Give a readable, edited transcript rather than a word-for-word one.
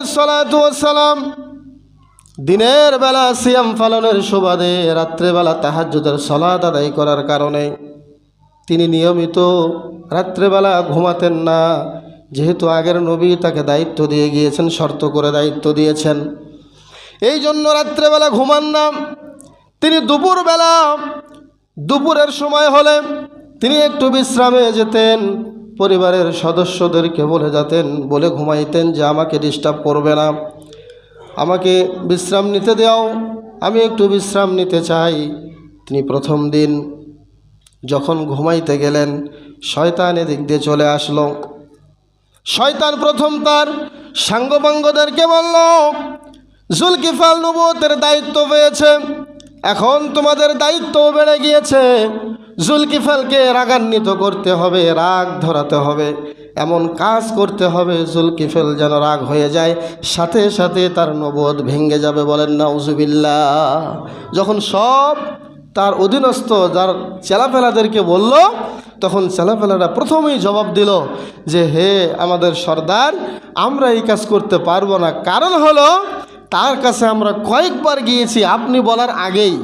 সালাতু ওয়াসসালাম দিনের বেলা সিয়াম পালনের সুবাদে রাত্রেবেলা তাহাজ্জুদের সালাত আদায় করার কারণে তিনি নিয়মিত রাত্রেবেলা ঘুমাতেন না। যেহেতু আগের নবী তাকে দায়িত্ব দিয়ে গিয়েছেন, শর্ত করে দায়িত্ব দিয়েছেন, এই জন্য রাত্রেবেলা ঘুমান না। তিনি দুপুরের সময় হলে তিনি একটু বিশ্রামে যেতেন, পরিবারের সদস্যদেরকে বলে ঘুমাইতেন যে আমাকে ডিস্টার্ব করবে না, আমাকে বিশ্রাম নিতে দাও, আমি একটু বিশ্রাম নিতে চাই। তিনি প্রথম দিন যখন ঘুমাইতে গেলেন, শয়তান এদিক দিয়ে চলে আসলো। শয়তান প্রথম তার সাঙ্গপাঙ্গদেরকে বলল, জুলকিফল নবুয়তের দায়িত্ব পেয়েছে, এখন তোমাদের দায়িত্বও বেড়ে গিয়েছে। জুলকিফলকে রাগান্বিত করতে হবে, রাগ ধরাতে হবে, এমন কাজ করতে হবে জুলকিফল যেন রাগ হয়ে যায়, সাথে সাথে তার নবুয়ত ভেঙে যাবে। বলেন নাউজুবিল্লাহ। যখন সব তার অধীনস্থ যার চেলাফেলাদেরকে বলল, তখন চেলাফেলারা প্রথমেই জবাব দিল যে হে আমাদের সর্দার, আমরা এই কাজ করতে পারবো না। কারণ হলো তার কাছে আমরা কয়েকবার গিয়েছি আপনি বলার আগেই।